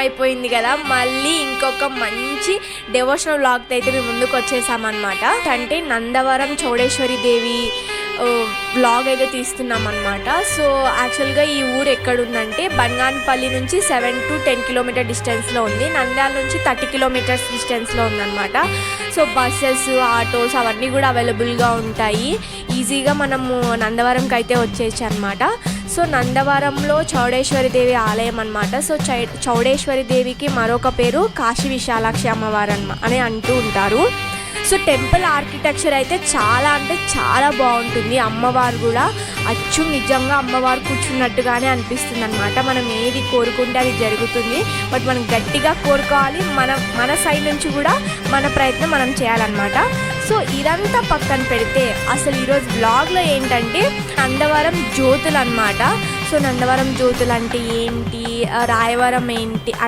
అయిపోయింది కదా, మళ్ళీ ఇంకొక మంచి డెవోషనల్ వ్లాగ్తో అయితే మేము ముందుకు వచ్చేసామన్నమాట. అంటే నందవరం చౌడేశ్వరి దేవి వ్లాగ్ అయితే తీస్తున్నాం అనమాట. సో యాక్చువల్గా ఈ ఊరు ఎక్కడుందంటే బన్గాన్పల్లి నుంచి 7 to 10 కిలోమీటర్ డిస్టెన్స్లో ఉంది. నంద్యాల నుంచి 30 కిలోమీటర్స్ డిస్టెన్స్లో ఉందన్నమాట. సో బస్సెస్, ఆటోస్ అవన్నీ కూడా అవైలబుల్గా ఉంటాయి. ఈజీగా మనము నందవరంకి అయితే వచ్చేయచ్చు అనమాట. సో నందవరంలో చౌడేశ్వరి దేవి ఆలయం అనమాట. సో చౌడేశ్వరి దేవికి మరొక పేరు కాశీ విశాలాక్షి అమ్మవారు అని అంటూ ఉంటారు. సో టెంపుల్ ఆర్కిటెక్చర్ అయితే చాలా అంటే చాలా బాగుంటుంది. అమ్మవారు కూడా అచ్చు నిజంగా అమ్మవారు కూర్చున్నట్టుగానే అనిపిస్తుంది అనమాట. మనం ఏది కోరుకుంటే అది జరుగుతుంది. బట్ మనం గట్టిగా కోరుకోవాలి. మన సైడ్ నుంచి కూడా మన ప్రయత్నం మనం చేయాలన్నమాట. సో ఇదంతా పక్కన పెడితే అసలు ఈరోజు బ్లాగ్లో ఏంటంటే నందవరం జ్యోతులు అనమాట. సో నందవరం జ్యోతులు అంటే ఏంటి, రాయవరం ఏంటి